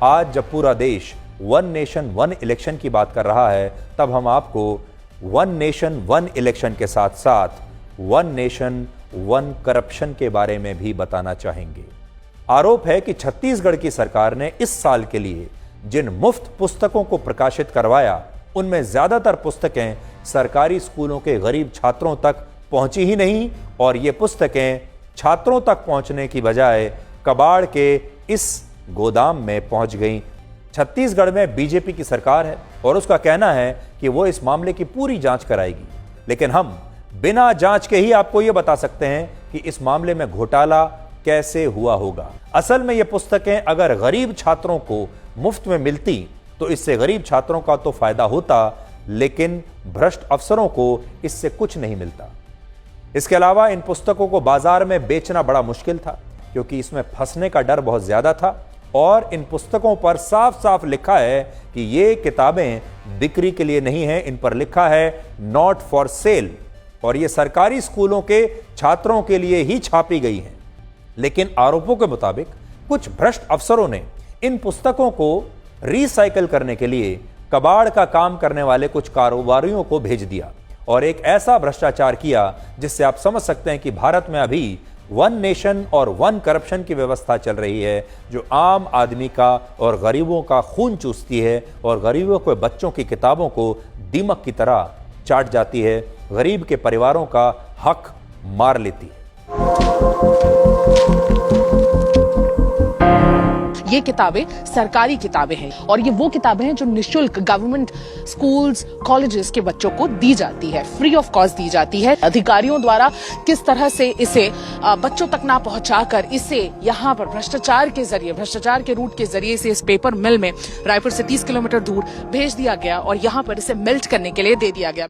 आज जब पूरा देश वन नेशन वन इलेक्शन की बात कर रहा है, तब हम आपको वन नेशन वन इलेक्शन के साथ साथ वन नेशन वन करप्शन के बारे में भी बताना चाहेंगे। आरोप है कि छत्तीसगढ़ की सरकार ने इस साल के लिए जिन मुफ्त पुस्तकों को प्रकाशित करवाया, उनमें ज्यादातर पुस्तकें सरकारी स्कूलों के गरीब छात्रों तक पहुंची ही नहीं, और ये पुस्तकें छात्रों तक पहुंचने की बजाय कबाड़ के इस गोदाम में पहुंच गईं। छत्तीसगढ़ में बीजेपी की सरकार है और उसका कहना है कि वो इस मामले की पूरी जांच कराएगी, लेकिन हम बिना जांच के ही आपको यह बता सकते हैं कि इस मामले में घोटाला कैसे हुआ होगा। असल में ये पुस्तकें अगर गरीब छात्रों को मुफ्त में मिलती तो इससे गरीब छात्रों का तो फायदा होता, लेकिन भ्रष्ट अफसरों को इससे कुछ नहीं मिलता। इसके अलावा इन पुस्तकों को बाजार में बेचना बड़ा मुश्किल था, क्योंकि इसमें फंसने का डर बहुत ज्यादा था, और इन पुस्तकों पर साफ साफ लिखा है कि ये किताबें बिक्री के लिए नहीं है, इन पर लिखा है नॉट फॉर सेल, और ये सरकारी स्कूलों के छात्रों के लिए ही छापी गई हैं। लेकिन आरोपों के मुताबिक कुछ भ्रष्ट अफसरों ने इन पुस्तकों को रिसाइकल करने के लिए कबाड़ का काम करने वाले कुछ कारोबारियों को भेज दिया, और एक ऐसा भ्रष्टाचार किया जिससे आप समझ सकते हैं कि भारत में अभी वन नेशन और वन करप्शन की व्यवस्था चल रही है, जो आम आदमी का और गरीबों का खून चूसती है और गरीबों के बच्चों की किताबों को दीमक की तरह चाट जाती है, गरीब के परिवारों का हक मार लेती है। ये किताबें सरकारी किताबें हैं, और ये वो किताबें हैं जो निःशुल्क गवर्नमेंट स्कूल्स कॉलेजेस के बच्चों को दी जाती है, फ्री ऑफ कॉस्ट दी जाती है। अधिकारियों द्वारा किस तरह से इसे बच्चों तक ना पहुंचाकर इसे यहाँ पर भ्रष्टाचार के रूट के जरिए से इस पेपर मिल में रायपुर से 30 किलोमीटर दूर भेज दिया गया और यहाँ पर इसे मेल्ट करने के लिए दे दिया गया।